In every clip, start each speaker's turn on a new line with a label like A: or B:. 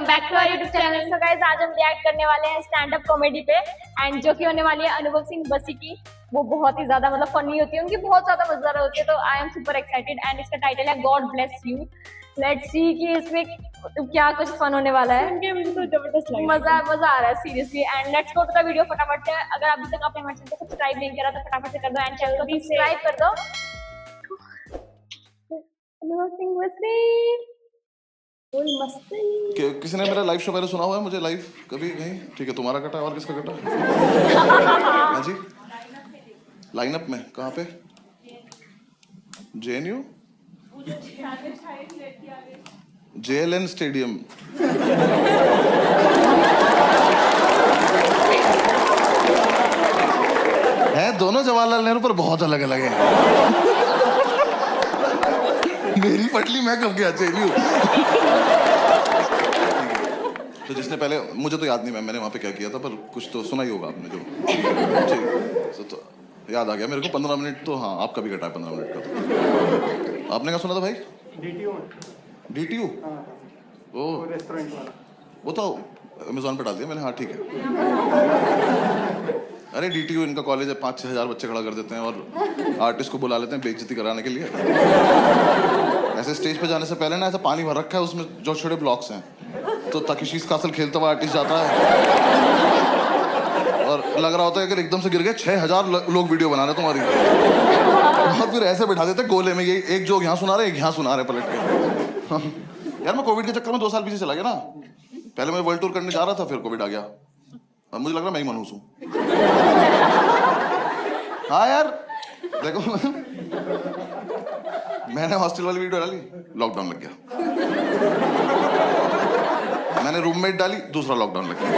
A: Back to our YouTube channel. So guys, आज हम react करने वाले हैं स्टैंड अप कॉमेडी पे, एंड जो कि होने वाली है अनुभव सिंह बसी की। वो बहुत ही ज्यादा मतलब फनी होती है, उनकी बहुत ज्यादा मजेदार होती है, तो I am super excited. And इसका टाइटल है God bless you. Let's see कि इसमें क्या कुछ फन होने वाला है। मुझे तो जबरदस्त लगा, मजा आ रहा है seriously. And let's go to the video फटाफट से। अगर अभी तक आपने हमारे चैनल को सब्सक्राइब नहीं किया तो फटाफट से कर दो, एंड चैनल को सब्सक्राइब कर दो। अनुभव सिंह बसी
B: किसी ने मेरा लाइव शो पहले सुना हुआ है? मुझे लाइव कभी नहीं? ठीक है, तुम्हारा कटा और किसका कटा? हाँ जी, लाइनअप में कहाँ पे? JNU, JLN stadium. है दोनों जवाहरलाल नेहरू पर बहुत अलग अलग है। मेरी पटली मैं कब गया JNU? तो जिसने पहले, मुझे तो याद नहीं मैंने वहाँ पे क्या किया था, पर कुछ तो सुना ही होगा आपने जो। ठीक तो याद आ गया मेरे को। 15 मिनट तो हाँ, आपका भी कटा है 15 मिनट का। तो आपने क्या सुना था भाई? DTU वो रेस्टोरेंट वाला, वो तो अमेज़न पे डाल दिया मैंने। हाँ ठीक है। अरे DTU इनका कॉलेज है, 5-6 हज़ार बच्चे खड़ा कर देते हैं और आर्टिस्ट को बुला लेते हैं बेइज्जती कराने के लिए। ऐसे स्टेज पे जाने से पहले ना ऐसा पानी भर रखा है उसमें, जो छोटे ब्लॉक्स हैं, तो ताकि कासल खेलता हुआ आर्टिस्ट जाता है और लग रहा होता है कि एकदम से गिर गए। 6,000 लोग वीडियो बना रहे तुम्हारी, और फिर ऐसे बैठा देते गोले में। ये एक जोक यहाँ सुना रहे, एक यहाँ सुना रहे पलट के। यार मैं कोविड के चक्कर में 2 साल पीछे चला गया ना। पहले मैं वर्ल्ड टूर करने जा रहा था, फिर कोविड आ गया। अब मुझे लग रहा है मैं ही मनहूस हूँ। हाँ यार देखो, मैंने हॉस्टल वाली वीडियो डाली, लॉकडाउन लग गया। मैंने रूममेट डाली, दूसरा लॉकडाउन लग गया।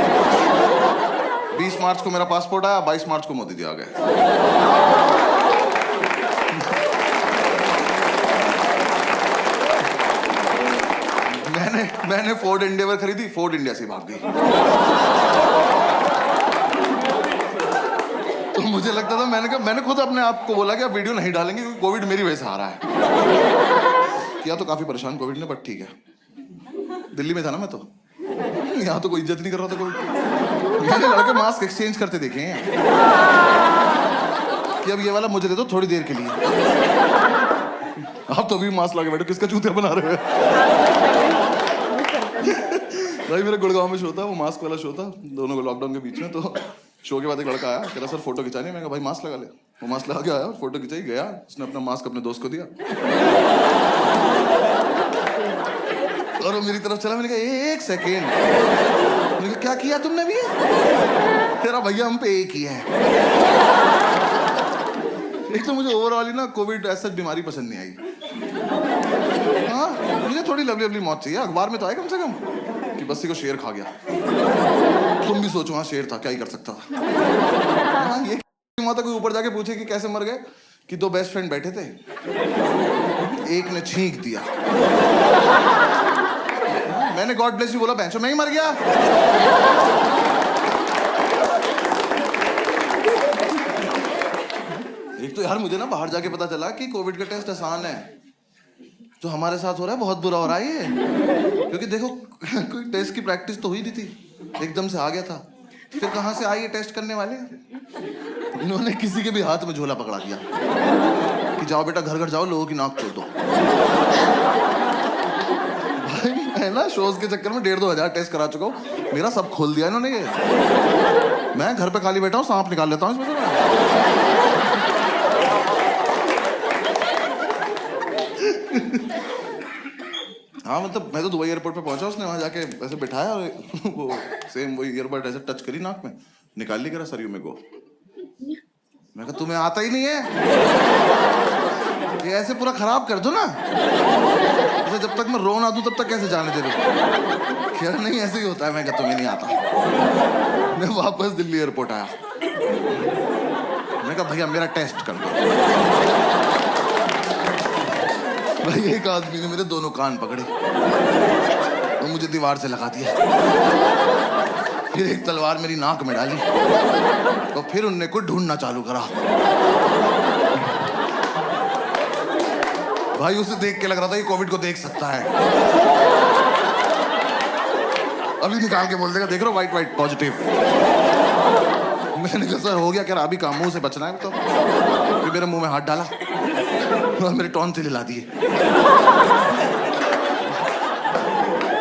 B: 20 मार्च को मेरा पासपोर्ट आया, 22 मार्च को मोदी जी आ गए। मैंने फोर्ड एंडेवर खरीदी, फोर्ड इंडिया से भाग गई। तो मुझे लगता था, मैंने खुद अपने आप को बोला कि अब वीडियो नहीं डालेंगे क्योंकि कोविड मेरी वजह से आ रहा है। किया तो काफी परेशान कोविड ने, बट ठीक है। दिल्ली में था ना मैं, तो यहाँ तो कोई इज्जत नहीं कर रहा था कोविड। मैंने लड़के मास्क एक्सचेंज करते देखे हैं कि अब ये वाला मुझे दे दो थोड़ी देर के लिए। आप तो भी मास्क लगा बैठो, किसका चूतिया बना रहे हो? भाई मेरा गुड़गांव में शो था, वो मास्क वाला शो था, दोनों को लॉकडाउन के बीच में। तो शो के बाद एक लड़का आया, कह रहा सर फोटो खिंचानी। मैं कहा भाई मास्क लगा ले। वो मास्क लगा के आया और फोटो खिंचाई गया। उसने अपना मास्क अपने दोस्त को दिया और वो मेरी तरफ चला। मैंने कहा 1 सेकेंड। मैंने कहा क्या किया तुमने भी? तेरा भैया हम पे एक ही है। एक तो मुझे ओवरऑल ना कोविड ऐसा बीमारी पसंद नहीं आई। हाँ, मुझे थोड़ी लवली मौत चाहिए। अखबार में तो आए कम से कम कि बस्सी को शेर खा गया। तुम भी सोचो, हाँ शेर था, क्या ही कर सकता था। हाँ, ये माता कोई ऊपर जाके पूछे कि कैसे मर गए, कि 2 बेस्ट फ्रेंड बैठे थे, एक ने छींक दिया। मैंने गॉड ब्लेस यू बोला, बेंचो मैं ही मर गया। एक तो यार मुझे ना बाहर जाके पता चला कि कोविड का टेस्ट आसान है। जो हमारे साथ हो रहा है बहुत बुरा हो रहा है ये। क्योंकि देखो कोई टेस्ट की प्रैक्टिस तो हुई नहीं थी, एकदम से आ गया था। फिर कहाँ से आए ये टेस्ट करने वाले? इन्होंने किसी के भी हाथ में झोला पकड़ा दिया कि जाओ बेटा घर घर जाओ, लोगों की नाक तोड़ दो। भाई मैं ना शोज के चक्कर में 1,500-2 हज़ार टेस्ट करा चुका हूँ। मेरा सब खोल दिया इन्होंने ये। मैं घर पे खाली बैठा हूँ, सांप निकाल लेता हूँ इसमें से। हाँ मतलब मैं तो दुबई एयरपोर्ट पे पहुंचा, उसने वहां जाके ऐसे बिठाया और वो सेम वही ईयरबड ऐसे टच करी नाक में, निकाल ली, कह रहा सर यू में गो। मैं कहा तुम्हें आता ही नहीं है, ये ऐसे पूरा खराब कर दो ना। ऐसे जब तक मैं रो ना दूं तब तक कैसे जाने दे रहे? क्या नहीं ऐसे ही होता है। मैं कहा तुम्हें नहीं आता। मैं वापस दिल्ली एयरपोर्ट आया, मैं कहा भैया मेरा टेस्ट कर दो। भाई एक आदमी ने मेरे दोनों कान पकड़े और मुझे दीवार से लगा दिया। फिर एक तलवार मेरी नाक में डाली तो फिर उनने को ढूंढना चालू करा। भाई उसे देख के लग रहा था ये कोविड को देख सकता है। अभी निकाल के बोल देगा, देख रहे हो वाइट वाइट पॉजिटिव। मैंने कहा सर हो गया, कह रहा अभी काम, मुंह से बचना है तो। फिर मेरे मुंह में हाथ डाला और मेरे टॉन्सिल हिला दिए।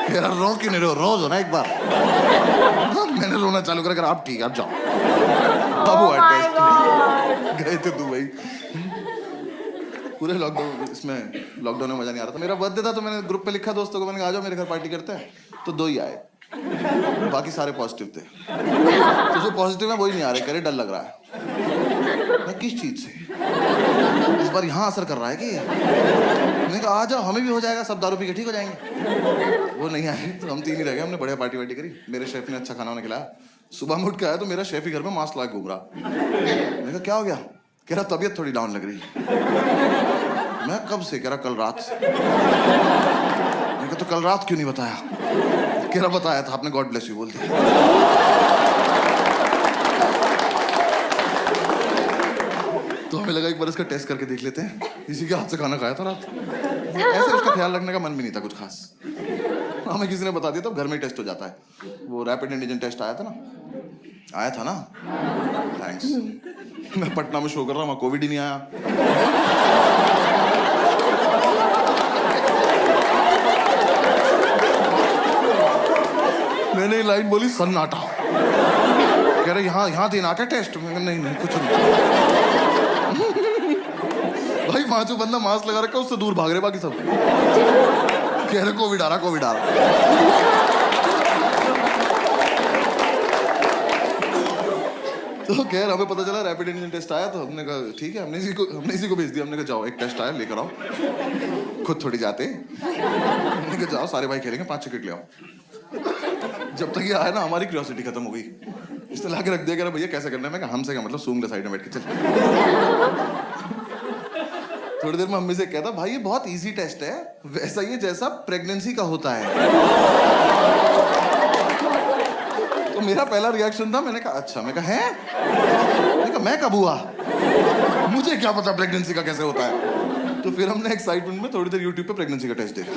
B: कह रहा रो क्यों नहीं रहे हो, रोज हो ना एक बार। मैंने रोना चालू करा, आप ठीक है आप जाओ। अब हुआ टेस्ट, गए थे दुबई। पूरे लॉकडाउन, इसमें लॉकडाउन में मजा नहीं आ रहा था। मेरा बर्थडे था तो मैंने ग्रुप पे लिखा दोस्तों को, मैंने कहा आ जाओ मेरे घर पार्टी करते हैं। तो 2 ही आए, बाकी सारे पॉजिटिव थे। तो जो पॉजिटिव है वही नहीं आ रहे, कह रहे डर लग रहा है। मैं किस चीज से, इस बार यहाँ असर कर रहा है कि? मैंने कहा आ जाओ हमें भी हो जाएगा, सब दारू पी के ठीक हो जाएंगे। वो नहीं आए तो हम 3 ही रह गए। हमने बढ़िया पार्टी वार्टी करी, मेरे शेफ ने अच्छा खाना वाना खिलाया। सुबह में उठ के आया तो मेरा शेफ ही घर में मास्क लगा घूम रहा। मैंने कहा क्या हो गया? कह रहा तबीयत थोड़ी डाउन लग रही। मैं कब से? कह रहा कल रात से। मैंने कहा तो कल रात क्यों नहीं बताया? कह रहा बताया था, आपने गॉड ब्लेस यू बोल दिया। तो हमें लगा एक बार इसका टेस्ट करके देख लेते हैं। इसी के हाथ से खाना खाया था रात। ऐसे उसका ख्याल रखने का मन भी नहीं था कुछ खास। हमें किसी ने बता दिया तो घर में ही टेस्ट हो जाता है। वो रैपिड एंटीजन टेस्ट आया था ना, थैंक्स। मैं पटना में शो कर रहा हूँ, वहाँ कोविड ही नहीं आया। मैंने लाइन बोली सन्नाटा। कह रहे यहाँ देना क्या टेस्ट? नहीं कुछ नहीं। भाई वहां जो बंदा मास्क लगा रखा उससे दूर भाग रहे बाकी सब। कह रहे कोविड आ रहा। तो खैर हमें पता चला रैपिड एंटीजन टेस्ट आया, तो हमने कहा ठीक है, हमने इसी को भेज दिया। हमने कहा जाओ एक टेस्ट आया लेकर आओ, खुद थोड़ी जाते। हमने कहा जाओ सारे भाई खेलेंगे, 5 टिकट ले आओ। जब तक ये आया ना हमारी क्यूरियोसिटी खत्म हो गई। इसने लाके रख दिया, कह रहा भैया कैसे करना है? मैं कहा हमसे क्या मतलब, सूंघ ले साइड में बैठ के चल। थोड़ी देर में मम्मी से कहता भाई ये बहुत इजी टेस्ट है, वैसा ही जैसा प्रेगनेंसी का होता है। तो मेरा पहला रिएक्शन था, मैंने कहा अच्छा। मैं कहा है? मैंने कहा मैं कब हुआ? मुझे क्या पता प्रेगनेंसी का कैसे होता है। तो फिर हमने एक्साइटमेंट में थोड़ी देर यूट्यूब पे प्रेगनेंसी का टेस्ट देखा।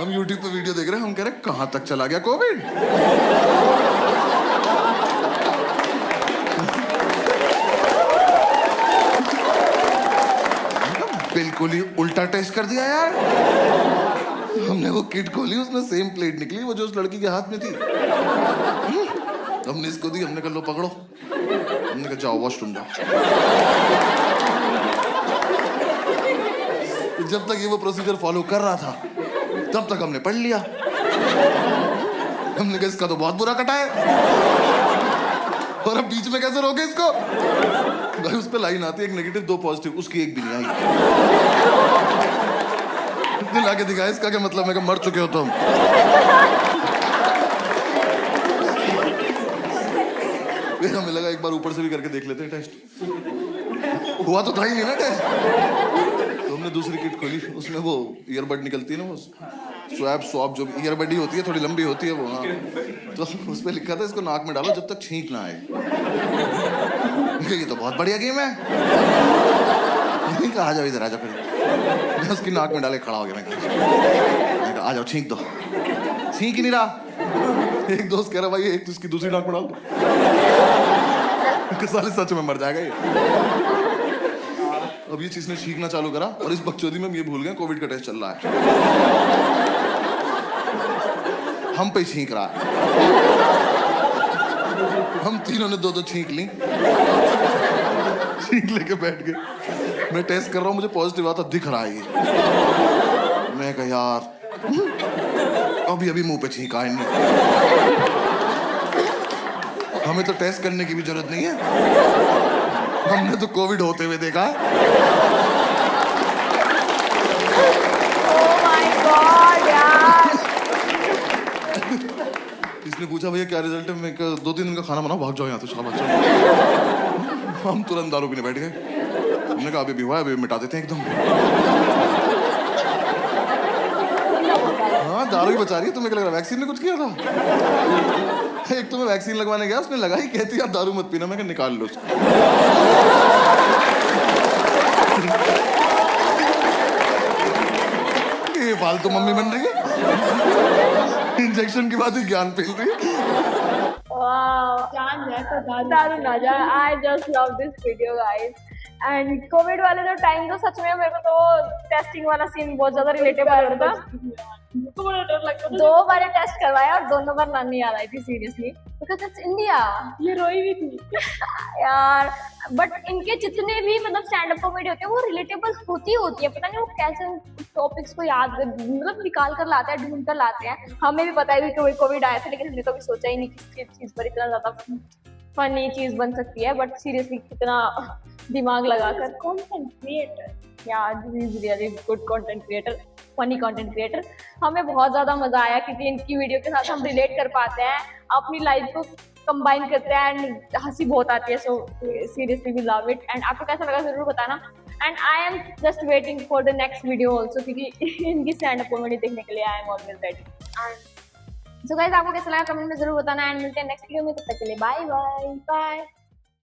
B: हम यूट्यूब पे वीडियो देख रहे हैं, हम कह रहे कहां तक चला गया कोविड। बिल्कुल ही उल्टा टेस्ट कर दिया यार। हमने वो किट खोली, उसमें सेम प्लेट निकली वो जो उस लड़की के हाथ में थी। हमने इसको दी, हमने कहा लो पकड़ो। हमने कहा जाओ वॉशरूम जाओ। जब तक ये वो प्रोसीजर फॉलो कर रहा था तब तक हमने पढ़ लिया। हमने कहा इसका तो बहुत बुरा कटा है, और अब बीच में कैसे रोके इसको? भाई उस पे लाइन आती है, एक नेगेटिव 2 पॉजिटिव, उसकी एक भी नहीं आई। लाके दिखाया इसका क्या मतलब? मैं कहा मर चुके हो तुम। फिर हमें लगा एक बार ऊपर से भी करके देख लेते हैं टेस्ट। हुआ तो था ही नहीं ना टेस्ट। तो हमने दूसरी किट खोली, उसमें वो ईयरबड निकलती है ना, वो स्वाब जो ईयरबड ही होती है, थोड़ी लंबी होती है वो। हाँ, तो उस पे लिखा था इसको नाक में डालो जब तक छींक ना आए। ये तो बहुत बढ़िया गेम है। आ जाओ इधर, आ जाओ। फिर मैं उसकी नाक में डाले खड़ा हो गया। मैं कहा आ जाओ छींक दो। छींक ही नहीं रहा। एक दोस्त कह रहा भाई एक तो इसकी दूसरी नाक में डाल दो। साले सच में मर जाएगा ये। अब ये चीज ने छींकना चालू करा, और इस बकचोदी में हम ये भूल गए कोविड का टेस्ट चल रहा है। हम पे छींक रहा है। हम तीनों ने 2-2 छींक ली। छींक लेके बैठ गए। मैं टेस्ट कर रहा हूँ, मुझे पॉजिटिव आता दिख रहा है ये। मैं कहा यार अभी मुंह पे छींक आए नहीं। हमें तो टेस्ट करने की भी जरूरत नहीं है, हमने तो कोविड होते हुए देखा है।
A: Oh my God, यार।
B: इसने पूछा भैया क्या रिजल्ट है? मैं 2-3 दिन का खाना बनाओ, भाग जाओ यहाँ तो शाबाश। हम तुरंत दारू पीने बैठ गए। हमने कहा अभी हुआ है, अभी मिटा देते हैं एकदम। हाँ दारू ही बचा रही है। तुम्हें क्या लग रहा है वैक्सीन ने कुछ किया था? एक तो मैं वैक्सीन लगवाने गया, उसने लगाई, कहती यार दारू मत पीना। मैं कहा निकाल लो उसको। ये फालतू मम्मी बन रही है, इंजेक्शन के बाद ही ज्ञान फैल रही है।
A: जान जाए तो दारू ना जाए। I just love this video guys. And Covid वाले जो टाइम तो सच में मेरे को तो टेस्टिंग वाला सीन बहुत ज्यादा रिलेटेबल लग रहा था।
C: मुझको बड़ा डर लगता था।
A: 2 बार टेस्ट करवाया और दोनों बार नानी याद आई थी सीरियसली, बिकॉज इट्स इंडिया
C: ये रोई भी थी
A: यार। बट इनके जितने भी मतलब स्टैंड अप कॉमेडी होते हैं वो रिलेटेबल होती है। पता नहीं वो कैसे टॉपिक्स को याद मतलब निकाल कर लाते हैं, ढूंढ कर लाते हैं। हमें भी पता है कि कोविड आया था, लेकिन हमने कभी सोचा ही नहीं कि इस चीज पर इतना ज्यादा फनी चीज बन सकती है। बट सीरियसली कितना दिमाग लगाकर
C: कंटेंट क्रिएटर
A: यार, this is really good content creator, funny content creator. हमें बहुत ज्यादा मजा आया क्योंकि इनकी वीडियो के साथ हम रिलेट कर पाते हैं, अपनी लाइफ को कंबाइन करते हैं एंड हंसी बहुत आती है। So seriously we love it. And आपको कैसा लगा जरूर बताना। And I am just waiting for the next video also, क्योंकि इनकी स्टैंड अप कॉमेडी देखने के लिए I am always ready. So guys, आपको कैसा लगा कमेंट में जरूर बताना। एंड मिलते हैं नेक्स्ट वीडियो में, तब तक के लिए बाय बाय।